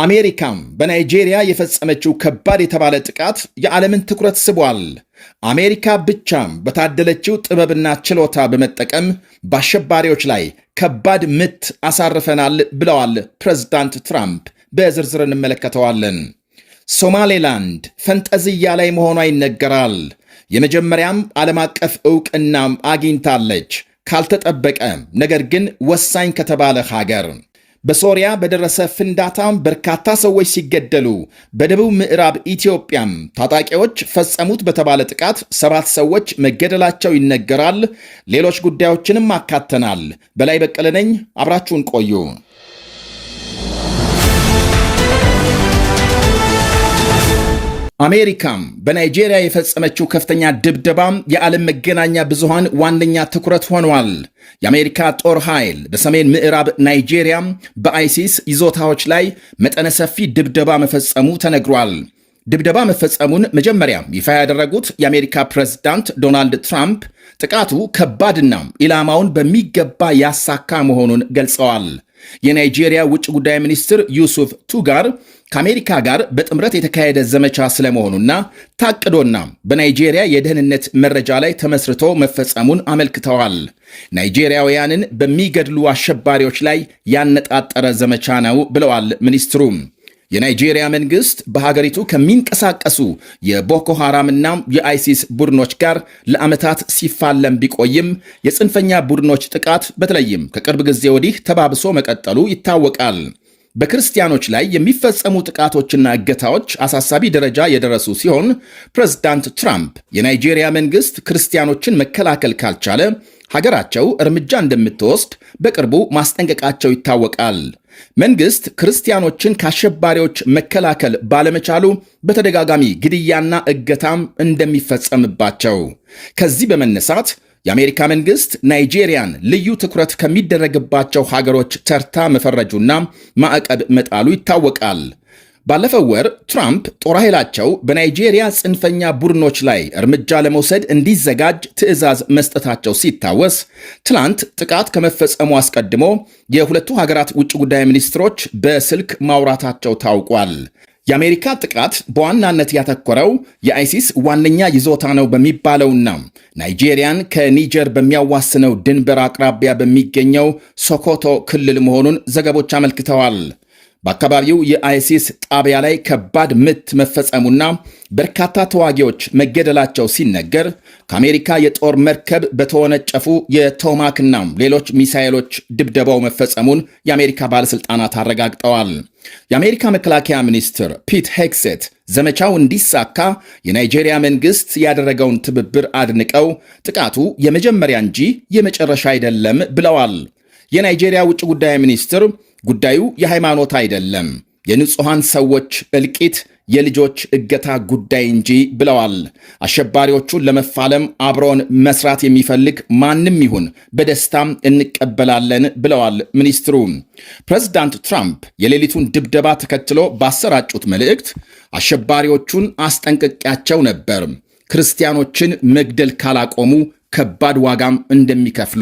አሜሪካም በናይጄሪያ የፈጸመችው ከባድ የተባለ ጥቃት የዓለምን ትኩረት ስቧል። አሜሪካ ብቻም በታደለችው ጥበብና ችሎታ በመጠቀም በአሸባሪዎች ላይ ከባድ ምት አሳርፈናል ብለዋል ፕሬዝዳንት ትራምፕ። በዝርዝር እንመለከተዋለን። ሶማሌላንድ ፈንጠዝያ ላይ መሆኗ ይነገራል። የመጀመሪያም ዓለም አቀፍ ዕውቅናም አግኝታለች ካልተጠበቀ ነገር ግን ወሳኝ ከተባለ ሀገር። በሶሪያ በደረሰ ፍንዳታም በርካታ ሰዎች ሲገደሉ በደቡብ ምዕራብ ኢትዮጵያም ታጣቂዎች ፈጸሙት በተባለ ጥቃት 7 ሰዎች መገደላቸው ይነገራል። ሌሎች ጉዳዮችንም አካተናል። በላይ በቀለ ነኝ። አብራችሁን ቆዩ። አሜሪካም በናይጄሪያ የፈጸመችው ከፍተኛ ድብደባም የዓለም መገናኛ ብዙሃን ዋነኛ ትኩረት ሆኗል። የአሜሪካ ጦር ኃይል በሰሜን ምዕራብ ናይጄሪያም በአይሲስ ይዞታዎች ላይ መጠነ ሰፊ ድብደባ መፈጸሙ ተነግሯል። ድብደባ መፈጸሙን መጀመሪያ ይፋ ያደረጉት የአሜሪካ ፕሬዝዳንት ዶናልድ ትራምፕ ጥቃቱ ከባድና ኢላማውን በሚገባ ያሳካ መሆኑን ገልጸዋል። የናይጄሪያ ውጭ ጉዳይ ሚኒስትር ዩሱፍ ቱጋር ከአሜሪካ ጋር በጥምረት የተካሄደ ዘመቻ ስለመሆኑና ታቅዶና በናይጄሪያ የደህንነት መረጃ ላይ ተመስርቶ መፈጸሙን አመልክተዋል። ናይጄሪያውያንን በሚገድሉ አሸባሪዎች ላይ ያነጣጠረ ዘመቻ ነው ብለዋል ሚኒስትሩ። የናይጄሪያ መንግስት በሀገሪቱ ከሚንቀሳቀሱ የቦኮ ሐራምና የአይሲስ ቡድኖች ጋር ለዓመታት ሲፋለም ቢቆይም የጽንፈኛ ቡድኖች ጥቃት በተለይም ከቅርብ ጊዜ ወዲህ ተባብሶ መቀጠሉ ይታወቃል። በክርስቲያኖች ላይ የሚፈጸሙ ጥቃቶችና እገታዎች አሳሳቢ ደረጃ የደረሱ ሲሆን ፕሬዝዳንት ትራምፕ የናይጄሪያ መንግስት ክርስቲያኖችን መከላከል ካልቻለ ሀገራቸው እርምጃ እንደምትወስድ በቅርቡ ማስጠንቀቃቸው ይታወቃል። መንግስት ክርስቲያኖችን ከአሸባሪዎች መከላከል ባለመቻሉ በተደጋጋሚ ግድያና እገታም እንደሚፈጸምባቸው ከዚህ በመነሳት የአሜሪካ መንግስት ናይጄሪያን ልዩ ትኩረት ከሚደረግባቸው ሀገሮች ተርታ መፈረጁና ማዕቀብ መጣሉ ይታወቃል። ባለፈው ወር ትራምፕ ጦር ኃይላቸው በናይጄሪያ ጽንፈኛ ቡድኖች ላይ እርምጃ ለመውሰድ እንዲዘጋጅ ትዕዛዝ መስጠታቸው ሲታወስ፣ ትላንት ጥቃት ከመፈጸሙ አስቀድሞ የሁለቱ ሀገራት ውጭ ጉዳይ ሚኒስትሮች በስልክ ማውራታቸው ታውቋል። የአሜሪካ ጥቃት በዋናነት ያተኮረው የአይሲስ ዋነኛ ይዞታ ነው በሚባለውና ናይጄሪያን ከኒጀር በሚያዋስነው ድንበር አቅራቢያ በሚገኘው ሶኮቶ ክልል መሆኑን ዘገቦች አመልክተዋል። በአካባቢው የአይሲስ ጣቢያ ላይ ከባድ ምት መፈጸሙና በርካታ ተዋጊዎች መገደላቸው ሲነገር ከአሜሪካ የጦር መርከብ በተወነጨፉ የቶማክና ሌሎች ሚሳኤሎች ድብደባው መፈጸሙን የአሜሪካ ባለሥልጣናት አረጋግጠዋል። የአሜሪካ መከላከያ ሚኒስትር ፒት ሄግሴት ዘመቻው እንዲሳካ የናይጄሪያ መንግስት ያደረገውን ትብብር አድንቀው ጥቃቱ የመጀመሪያ እንጂ የመጨረሻ አይደለም ብለዋል። የናይጄሪያ ውጭ ጉዳይ ሚኒስትር ጉዳዩ የሃይማኖት አይደለም፣ የንጹሐን ሰዎች እልቂት፣ የልጆች እገታ ጉዳይ እንጂ ብለዋል። አሸባሪዎቹን ለመፋለም አብሮን መስራት የሚፈልግ ማንም ይሁን በደስታም እንቀበላለን ብለዋል ሚኒስትሩ። ፕሬዝዳንት ትራምፕ የሌሊቱን ድብደባ ተከትሎ ባሰራጩት መልእክት አሸባሪዎቹን አስጠንቅቄያቸው ነበር፣ ክርስቲያኖችን መግደል ካላቆሙ ከባድ ዋጋም እንደሚከፍሉ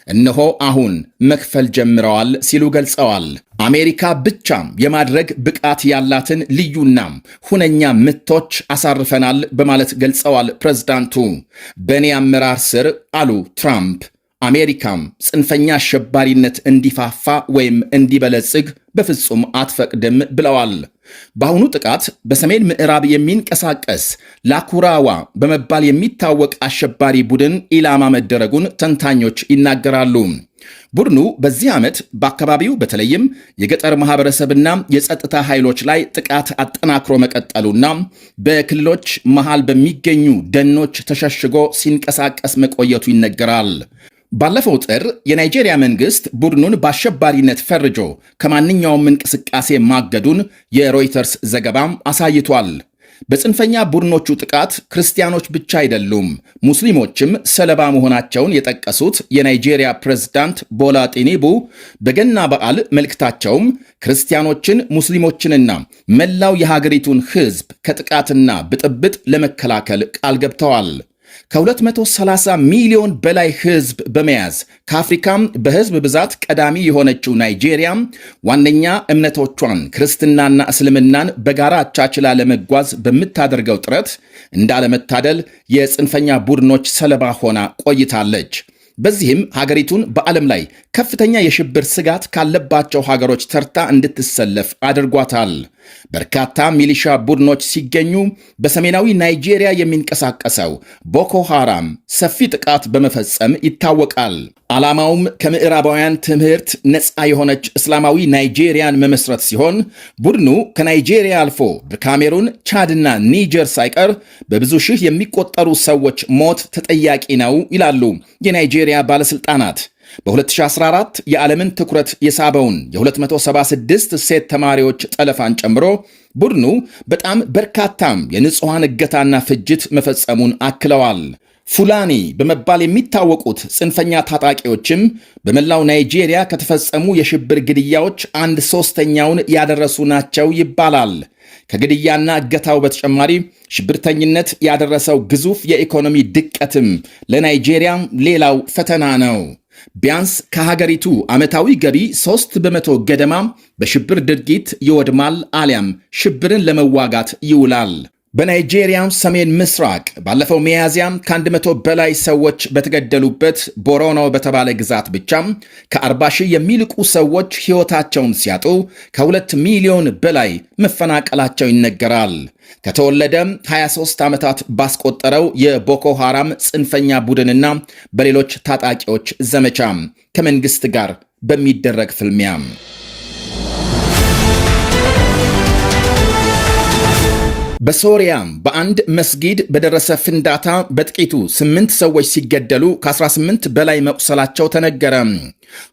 እነሆ አሁን መክፈል ጀምረዋል ሲሉ ገልጸዋል። አሜሪካ ብቻም የማድረግ ብቃት ያላትን ልዩና ሁነኛ ምቶች አሳርፈናል በማለት ገልጸዋል ፕሬዝዳንቱ። በእኔ አመራር ስር አሉ ትራምፕ፣ አሜሪካም ጽንፈኛ አሸባሪነት እንዲፋፋ ወይም እንዲበለጽግ በፍጹም አትፈቅድም ብለዋል። በአሁኑ ጥቃት በሰሜን ምዕራብ የሚንቀሳቀስ ላኩራዋ በመባል የሚታወቅ አሸባሪ ቡድን ኢላማ መደረጉን ተንታኞች ይናገራሉ። ቡድኑ በዚህ ዓመት በአካባቢው በተለይም የገጠር ማህበረሰብና የጸጥታ ኃይሎች ላይ ጥቃት አጠናክሮ መቀጠሉና በክልሎች መሃል በሚገኙ ደኖች ተሸሽጎ ሲንቀሳቀስ መቆየቱ ይነገራል። ባለፈው ጥር የናይጄሪያ መንግስት ቡድኑን በአሸባሪነት ፈርጆ ከማንኛውም እንቅስቃሴ ማገዱን የሮይተርስ ዘገባም አሳይቷል። በጽንፈኛ ቡድኖቹ ጥቃት ክርስቲያኖች ብቻ አይደሉም፣ ሙስሊሞችም ሰለባ መሆናቸውን የጠቀሱት የናይጄሪያ ፕሬዝዳንት ቦላ ቲኑቡ በገና በዓል መልእክታቸውም ክርስቲያኖችን፣ ሙስሊሞችንና መላው የሀገሪቱን ሕዝብ ከጥቃትና ብጥብጥ ለመከላከል ቃል ገብተዋል። ከ230 ሚሊዮን በላይ ሕዝብ በመያዝ ከአፍሪካም በሕዝብ ብዛት ቀዳሚ የሆነችው ናይጄሪያ ዋነኛ እምነቶቿን ክርስትናና እስልምናን በጋራ አቻችላ ለመጓዝ በምታደርገው ጥረት እንዳለመታደል የጽንፈኛ ቡድኖች ሰለባ ሆና ቆይታለች። በዚህም ሀገሪቱን በዓለም ላይ ከፍተኛ የሽብር ስጋት ካለባቸው ሀገሮች ተርታ እንድትሰለፍ አድርጓታል። በርካታ ሚሊሻ ቡድኖች ሲገኙ በሰሜናዊ ናይጄሪያ የሚንቀሳቀሰው ቦኮ ሃራም ሰፊ ጥቃት በመፈጸም ይታወቃል። ዓላማውም ከምዕራባውያን ትምህርት ነፃ የሆነች እስላማዊ ናይጄሪያን መመስረት ሲሆን ቡድኑ ከናይጄሪያ አልፎ በካሜሩን፣ ቻድና ኒጀር ሳይቀር በብዙ ሺህ የሚቆጠሩ ሰዎች ሞት ተጠያቂ ነው ይላሉ የናይጄሪያ ባለሥልጣናት። በ2014 የዓለምን ትኩረት የሳበውን የ276 ሴት ተማሪዎች ጠለፋን ጨምሮ ቡድኑ በጣም በርካታም የንጹሐን እገታና ፍጅት መፈጸሙን አክለዋል። ፉላኒ በመባል የሚታወቁት ጽንፈኛ ታጣቂዎችም በመላው ናይጄሪያ ከተፈጸሙ የሽብር ግድያዎች 1/3ኛውን ያደረሱ ናቸው ይባላል። ከግድያና እገታው በተጨማሪ ሽብርተኝነት ያደረሰው ግዙፍ የኢኮኖሚ ድቀትም ለናይጄሪያ ሌላው ፈተና ነው። ቢያንስ ከሀገሪቱ ዓመታዊ ገቢ 3 በመቶ ገደማ በሽብር ድርጊት ይወድማል አሊያም ሽብርን ለመዋጋት ይውላል። በናይጄሪያ ሰሜን ምስራቅ ባለፈው ሚያዝያ ከ100 በላይ ሰዎች በተገደሉበት ቦሮኖ በተባለ ግዛት ብቻም ከ40 ሺህ የሚልቁ ሰዎች ሕይወታቸውን ሲያጡ ከ2 ሚሊዮን በላይ መፈናቀላቸው ይነገራል። ከተወለደ 23 ዓመታት ባስቆጠረው የቦኮ ሃራም ጽንፈኛ ቡድንና በሌሎች ታጣቂዎች ዘመቻ ከመንግሥት ጋር በሚደረግ ፍልሚያ በሶሪያ በአንድ መስጊድ በደረሰ ፍንዳታ በጥቂቱ 8 ሰዎች ሲገደሉ ከ18 በላይ መቁሰላቸው ተነገረ።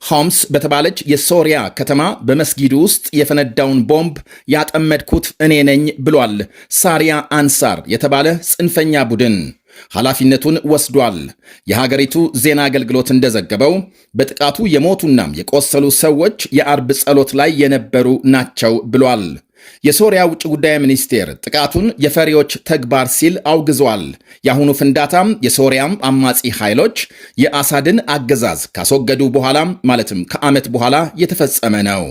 ሆምስ በተባለች የሶሪያ ከተማ በመስጊዱ ውስጥ የፈነዳውን ቦምብ ያጠመድኩት እኔ ነኝ ብሏል ሳሪያ አንሳር የተባለ ጽንፈኛ ቡድን። ኃላፊነቱን ወስዷል። የሀገሪቱ ዜና አገልግሎት እንደዘገበው በጥቃቱ የሞቱናም የቆሰሉ ሰዎች የአርብ ጸሎት ላይ የነበሩ ናቸው ብሏል። የሶሪያ ውጭ ጉዳይ ሚኒስቴር ጥቃቱን የፈሪዎች ተግባር ሲል አውግዟል። የአሁኑ ፍንዳታም የሶሪያም አማጺ ኃይሎች የአሳድን አገዛዝ ካስወገዱ በኋላ ማለትም ከዓመት በኋላ የተፈጸመ ነው።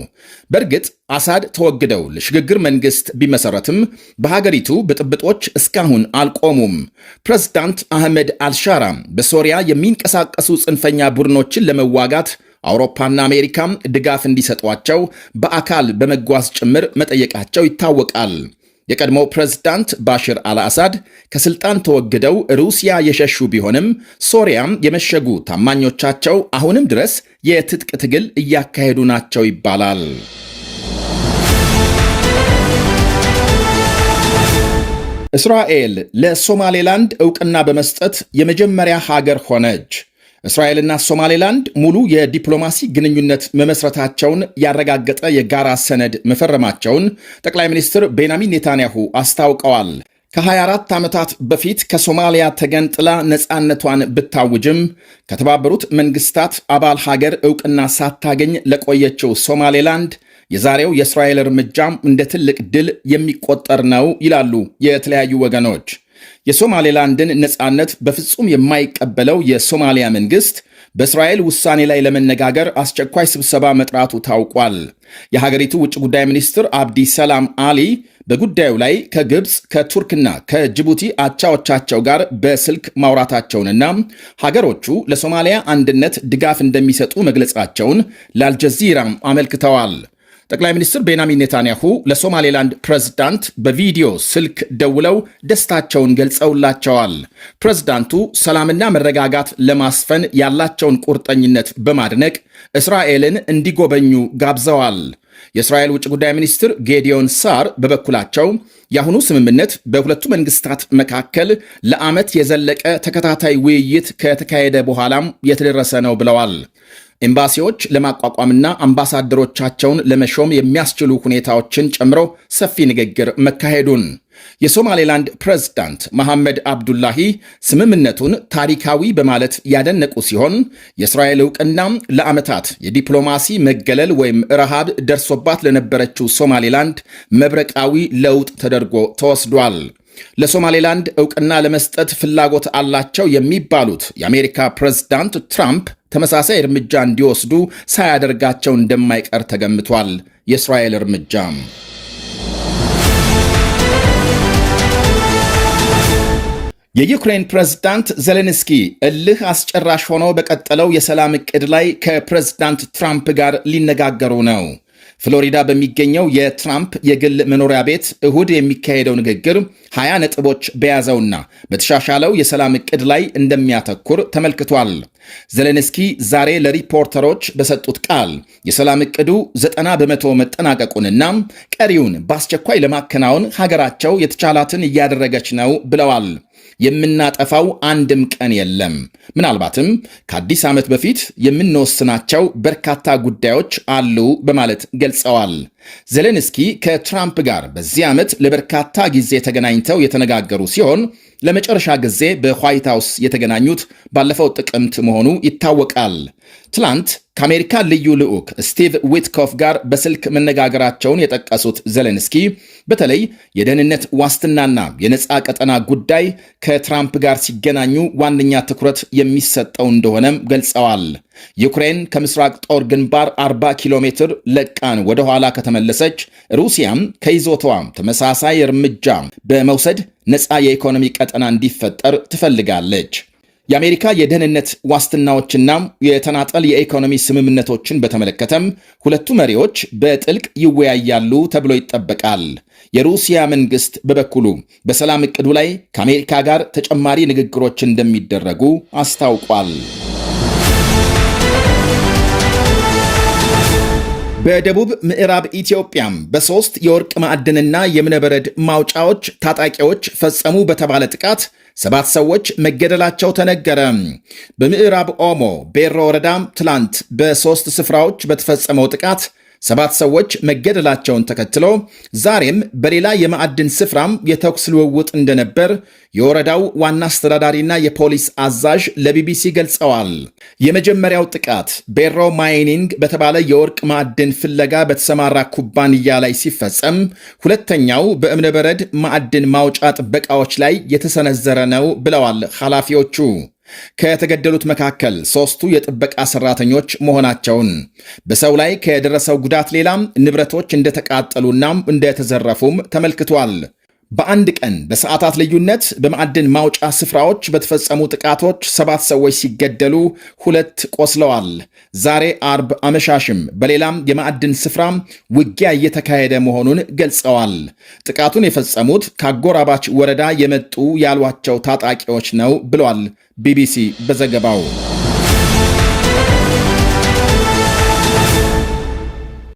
በእርግጥ አሳድ ተወግደው ለሽግግር መንግስት ቢመሰረትም በሀገሪቱ ብጥብጦች እስካሁን አልቆሙም። ፕሬዝዳንት አህመድ አልሻራ በሶሪያ የሚንቀሳቀሱ ጽንፈኛ ቡድኖችን ለመዋጋት አውሮፓና አሜሪካም ድጋፍ እንዲሰጧቸው በአካል በመጓዝ ጭምር መጠየቃቸው ይታወቃል። የቀድሞው ፕሬዝዳንት ባሽር አልአሳድ ከስልጣን ተወግደው ሩሲያ የሸሹ ቢሆንም ሶሪያም የመሸጉ ታማኞቻቸው አሁንም ድረስ የትጥቅ ትግል እያካሄዱ ናቸው ይባላል። እስራኤል ለሶማሌላንድ ዕውቅና በመስጠት የመጀመሪያ ሀገር ሆነች። እስራኤልና ሶማሌላንድ ሙሉ የዲፕሎማሲ ግንኙነት መመስረታቸውን ያረጋገጠ የጋራ ሰነድ መፈረማቸውን ጠቅላይ ሚኒስትር ቤንያሚን ኔታንያሁ አስታውቀዋል። ከ24 ዓመታት በፊት ከሶማሊያ ተገንጥላ ነፃነቷን ብታውጅም ከተባበሩት መንግስታት አባል ሀገር ዕውቅና ሳታገኝ ለቆየችው ሶማሌላንድ የዛሬው የእስራኤል እርምጃም እንደ ትልቅ ድል የሚቆጠር ነው ይላሉ የተለያዩ ወገኖች። የሶማሌላንድን ነፃነት በፍጹም የማይቀበለው የሶማሊያ መንግስት በእስራኤል ውሳኔ ላይ ለመነጋገር አስቸኳይ ስብሰባ መጥራቱ ታውቋል። የሀገሪቱ ውጭ ጉዳይ ሚኒስትር አብዲ ሰላም አሊ በጉዳዩ ላይ ከግብፅ ከቱርክና ከጅቡቲ አቻዎቻቸው ጋር በስልክ ማውራታቸውንና ሀገሮቹ ለሶማሊያ አንድነት ድጋፍ እንደሚሰጡ መግለጻቸውን ለአልጀዚራም አመልክተዋል። ጠቅላይ ሚኒስትር ቤንያሚን ኔታንያሁ ለሶማሌላንድ ፕሬዝዳንት በቪዲዮ ስልክ ደውለው ደስታቸውን ገልጸውላቸዋል። ፕሬዝዳንቱ ሰላምና መረጋጋት ለማስፈን ያላቸውን ቁርጠኝነት በማድነቅ እስራኤልን እንዲጎበኙ ጋብዘዋል። የእስራኤል ውጭ ጉዳይ ሚኒስትር ጌዲዮን ሳር በበኩላቸው የአሁኑ ስምምነት በሁለቱ መንግስታት መካከል ለዓመት የዘለቀ ተከታታይ ውይይት ከተካሄደ በኋላም የተደረሰ ነው ብለዋል። ኤምባሲዎች ለማቋቋምና አምባሳደሮቻቸውን ለመሾም የሚያስችሉ ሁኔታዎችን ጨምሮ ሰፊ ንግግር መካሄዱን የሶማሌላንድ ፕሬዝዳንት መሐመድ አብዱላሂ ስምምነቱን ታሪካዊ በማለት ያደነቁ ሲሆን የእስራኤል ዕውቅናም ለዓመታት የዲፕሎማሲ መገለል ወይም ረሃብ ደርሶባት ለነበረችው ሶማሌላንድ መብረቃዊ ለውጥ ተደርጎ ተወስዷል። ለሶማሌላንድ ዕውቅና ለመስጠት ፍላጎት አላቸው የሚባሉት የአሜሪካ ፕሬዝዳንት ትራምፕ ተመሳሳይ እርምጃ እንዲወስዱ ሳያደርጋቸው እንደማይቀር ተገምቷል። የእስራኤል እርምጃ የዩክሬን ፕሬዝዳንት ዜሌንስኪ እልህ አስጨራሽ ሆኖ በቀጠለው የሰላም ዕቅድ ላይ ከፕሬዝዳንት ትራምፕ ጋር ሊነጋገሩ ነው። ፍሎሪዳ በሚገኘው የትራምፕ የግል መኖሪያ ቤት እሁድ የሚካሄደው ንግግር 20 ነጥቦች በያዘውና በተሻሻለው የሰላም ዕቅድ ላይ እንደሚያተኩር ተመልክቷል። ዜሌንስኪ ዛሬ ለሪፖርተሮች በሰጡት ቃል የሰላም ዕቅዱ 90 በመቶ መጠናቀቁንና ቀሪውን በአስቸኳይ ለማከናወን ሀገራቸው የተቻላትን እያደረገች ነው ብለዋል። የምናጠፋው አንድም ቀን የለም። ምናልባትም ከአዲስ ዓመት በፊት የምንወስናቸው በርካታ ጉዳዮች አሉ በማለት ገልጸዋል። ዜሌንስኪ ከትራምፕ ጋር በዚህ ዓመት ለበርካታ ጊዜ ተገናኝተው የተነጋገሩ ሲሆን ለመጨረሻ ጊዜ በዋይት ሃውስ የተገናኙት ባለፈው ጥቅምት መሆኑ ይታወቃል። ትላንት ከአሜሪካ ልዩ ልዑክ ስቲቭ ዊትኮፍ ጋር በስልክ መነጋገራቸውን የጠቀሱት ዜሌንስኪ በተለይ የደህንነት ዋስትናና የነፃ ቀጠና ጉዳይ ከትራምፕ ጋር ሲገናኙ ዋነኛ ትኩረት የሚሰጠው እንደሆነም ገልጸዋል። ዩክሬን ከምስራቅ ጦር ግንባር 40 ኪሎ ሜትር ለቃን ወደ ኋላ ከተመለሰች ሩሲያም ከይዞታዋ ተመሳሳይ እርምጃ በመውሰድ ነፃ የኢኮኖሚ ቀጠና እንዲፈጠር ትፈልጋለች። የአሜሪካ የደህንነት ዋስትናዎችና የተናጠል የኢኮኖሚ ስምምነቶችን በተመለከተም ሁለቱ መሪዎች በጥልቅ ይወያያሉ ተብሎ ይጠበቃል። የሩሲያ መንግስት በበኩሉ በሰላም ዕቅዱ ላይ ከአሜሪካ ጋር ተጨማሪ ንግግሮች እንደሚደረጉ አስታውቋል። በደቡብ ምዕራብ ኢትዮጵያም በ3 የወርቅ ማዕድንና የእብነበረድ ማውጫዎች ታጣቂዎች ፈጸሙ በተባለ ጥቃት 7 ሰዎች መገደላቸው ተነገረ። በምዕራብ ኦሞ ቤሮ ወረዳም ትላንት በ3 ስፍራዎች በተፈጸመው ጥቃት 7 ሰዎች መገደላቸውን ተከትሎ ዛሬም በሌላ የማዕድን ስፍራም የተኩስ ልውውጥ እንደነበር የወረዳው ዋና አስተዳዳሪና የፖሊስ አዛዥ ለቢቢሲ ገልጸዋል። የመጀመሪያው ጥቃት ቤሮ ማይኒንግ በተባለ የወርቅ ማዕድን ፍለጋ በተሰማራ ኩባንያ ላይ ሲፈጸም፣ ሁለተኛው በእብነበረድ ማዕድን ማውጫ ጥበቃዎች ላይ የተሰነዘረ ነው ብለዋል ኃላፊዎቹ። ከተገደሉት መካከል 3ቱ የጥበቃ ሰራተኞች መሆናቸውን፣ በሰው ላይ ከደረሰው ጉዳት ሌላም ንብረቶች እንደተቃጠሉና እንደተዘረፉም ተመልክቷል። በአንድ ቀን በሰዓታት ልዩነት በማዕድን ማውጫ ስፍራዎች በተፈጸሙ ጥቃቶች 7 ሰዎች ሲገደሉ 2 ቆስለዋል። ዛሬ አርብ አመሻሽም በሌላም የማዕድን ስፍራ ውጊያ እየተካሄደ መሆኑን ገልጸዋል። ጥቃቱን የፈጸሙት ከአጎራባች ወረዳ የመጡ ያሏቸው ታጣቂዎች ነው ብሏል ቢቢሲ በዘገባው።